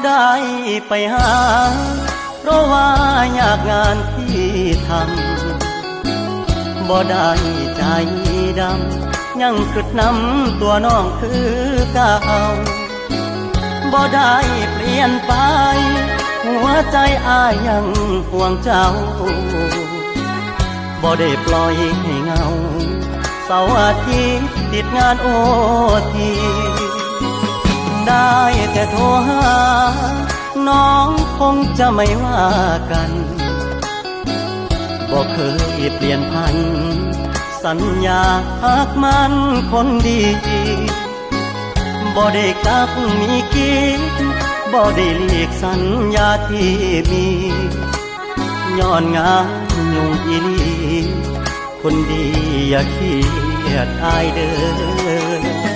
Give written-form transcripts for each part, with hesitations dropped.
ได้ไปหาเพราะว่าอยากงานที่ทำบ่ได้ใจดำยังคิดนำตัวน้องคือเก่าบ่ได้เปลี่ยนไปหัวใจอ้ายยังห่วงเจ้าบ่ได้ปล่อยให้เงาเสาร์อาทิตย์ติดงานโอทีได้แต่โทรหาน้องคงจะไม่ว่ากันบ่เคยเปลี่ยนพันสัญญาหากมันคนดีบ่ได้กลับมีกินบ่ได้หลีกสัญญาที่มีย้อนงานยุ่งอีหลีคนดีอย่าเครียดอายเด้อ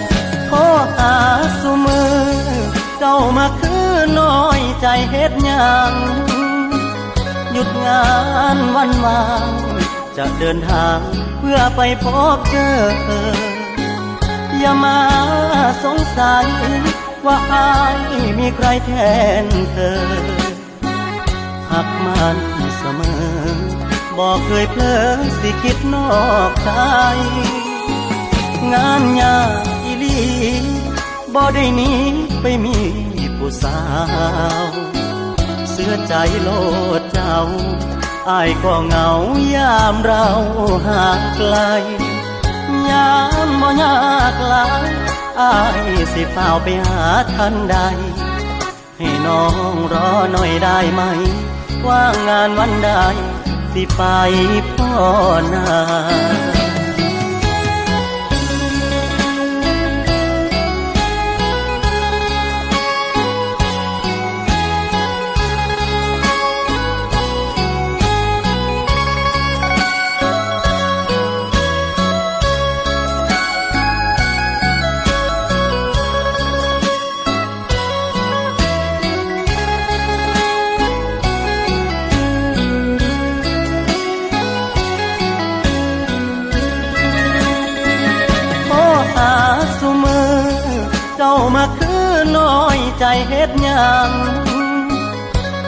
โทรหาซุมือเจ้ามาคือน้อยใจเฮ็ดหยังหยุดงานวันวางจะเดินทางเพื่อไปพบเจออย่ามาสงสัยว่าอายมีใครแทนเธอหักมันเสมอบอกเคยเพลอสิคิดนอกใจงานยากอีหลีบ่ได้หนีไปมีผู้สาวเสื้อใจโลดเจ้าอ้ายก็เหงายามเราห่างไกลยามบ่ยากหลายอ้ายสิเฝ้าไปหาทันใดให้น้องรอหน่อยได้ไหมว่างงานวันใดสิไปพ่อนาซุมือเจ้ามาคือน้อยใจเฮ็ดหยัง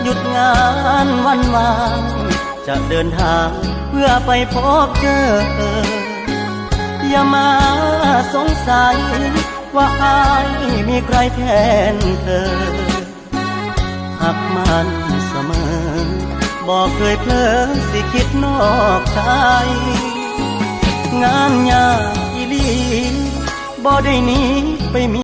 หยุดงานวันวางจะเดินทางเพื่อไปพบเจออย่ามาสงสัยว่าอายมีใครแทนเธอหักมันเสมอบอกเคยเพลอสิคิดนอกใจงานยากอีหลีบ่ได้หนีไปมี